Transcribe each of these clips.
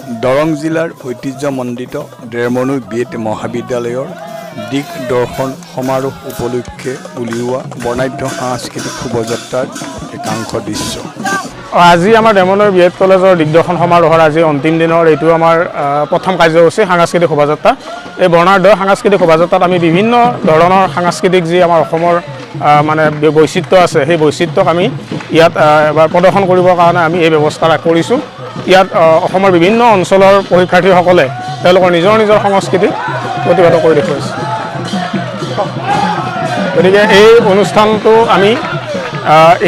দৰং জিলাৰ ঐতিহ্যমণ্ডিত ডেৰমনৈ বিএড মহাবিদ্যালয়ৰ দিগদৰ্শন সমাৰোহ উপলক্ষে উলিওৱা বৰ্ণাঢ্য সাংস্কৃতিক শোভাযাত্ৰাৰ একাংশ দৃশ্য। আজি আমাৰ ডেৰমনৈ বিএড কলেজৰ দিগদৰ্শন সমাৰোহৰ আজি অন্তিম দিনৰ এইটো আমাৰ প্ৰথম কাৰ্যসূচী সাংস্কৃতিক শোভাযাত্ৰা। এই বৰ্ণাঢ্য সাংস্কৃতিক শোভাযাত্ৰাত আমি বিভিন্ন ধৰণৰ সাংস্কৃতিক যি আমাৰ অসমৰ মানে বৈচিত্ৰ্য আছে, সেই বৈচিত্ৰ্যক আমি ইয়াত এবাৰ প্ৰদৰ্শন কৰিবৰ কাৰণে আমি এই ব্যৱস্থা কৰিছোঁ। ইয়াত অসমৰ বিভিন্ন অঞ্চলৰ পৰীক্ষাৰ্থীসকলে তেওঁলোকৰ নিজৰ নিজৰ সংস্কৃতি প্ৰতিবাদ কৰি দেখুৱাইছে। গতিকে এই অনুষ্ঠানটো আমি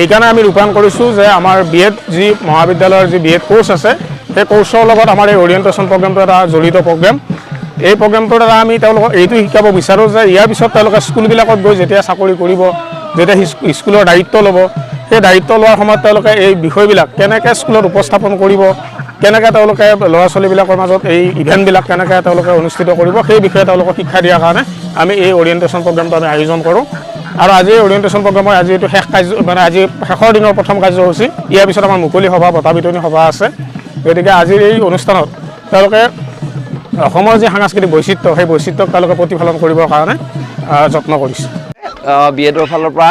এইকাৰণে আমি ৰূপায়ণ কৰিছোঁ যে আমাৰ বিএড যি মহাবিদ্যালয়ৰ যি বিএড কোৰ্চ আছে, সেই কোৰ্চৰ লগত আমাৰ এই অৰিয়েণ্টেশ্যন প্ৰগ্ৰেমটো এটা জড়িত প্ৰগ্ৰেম। এই প্ৰগ্ৰেমটোৰ দ্বাৰা আমি তেওঁলোকক এইটো শিকাব বিচাৰোঁ যে ইয়াৰ পিছত তেওঁলোকে স্কুলবিলাকত গৈ যেতিয়া চাকৰি কৰিব, যেতিয়া স্কুলৰ দায়িত্ব ল'ব, সেই দায়িত্ব লোৱাৰ সময়ত তেওঁলোকে এই বিষয়বিলাক কেনেকৈ স্কুলত উপস্থাপন কৰিব, কেনেকৈ তেওঁলোকে ল'ৰা ছোৱালীবিলাকৰ মাজত এই ইভেণ্টবিলাক কেনেকৈ তেওঁলোকে অনুষ্ঠিত কৰিব, সেই বিষয়ে তেওঁলোকক শিক্ষা দিয়াৰ কাৰণে আমি এই অৰিয়েণ্টেশ্যন প্ৰগ্ৰেমটো আমি আয়োজন কৰোঁ। আৰু আজি অৰিয়েণ্টেশ্যন প্ৰগ্ৰেমৰ আজি এইটো শেষ মানে আজি শেষৰ দিনৰ প্ৰথম কাৰ্যসূচী। ইয়াৰ পিছত আমাৰ মুকলি সভা, বঁটা বিতৰণী সভা আছে। গতিকে আজিৰ এই অনুষ্ঠানত তেওঁলোকে অসমৰ যি সাংস্কৃতিক বৈচিত্ৰ্য, সেই বৈচিত্ৰ্যক তেওঁলোকে প্ৰতিফলন কৰিবৰ কাৰণে যত্ন কৰিছে। বিএডৰ ফালৰ পৰা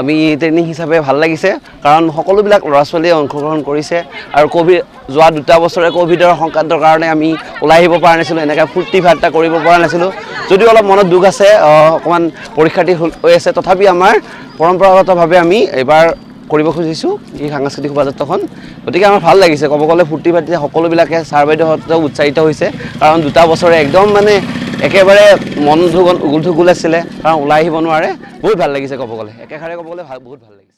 আমি ট্ৰেইনিং হিচাপে ভাল লাগিছে, কাৰণ সকলোবিলাক ল'ৰা ছোৱালীয়ে অংশগ্ৰহণ কৰিছে। আৰু যোৱা 2 বছৰে ক'ভিডৰ সংক্ৰান্তৰ কাৰণে আমি ওলাই আহিব পৰা নাছিলোঁ, এনেকৈ ফূৰ্তি ফাৰ্তা কৰিব পৰা নাছিলোঁ। যদিও অলপ মনত দুখ আছে, অকণমান পৰীক্ষাৰ্থী হৈ আছে, তথাপি আমাৰ পৰম্পৰাগতভাৱে আমি এইবাৰ কৰিব খুজিছোঁ এই সাংস্কৃতিক শোভাযাত্ৰাখন। গতিকে আমাৰ ভাল লাগিছে, ক'ব গ'লে ফূৰ্তি ফাৰ্তি সকলোবিলাকে ছাৰ বাইদেউহঁতেও উৎসাহিত হৈছে, কাৰণ 2 বছৰে একদম মানে একেবাৰে মন উগুল থুগুল আছিলে, কাৰণ ওলাই আহিব নোৱাৰে। বহুত ভাল লাগিছে ক'ব গ'লে, একেষাৰে ক'ব গ'লে বহুত ভাল লাগিছে।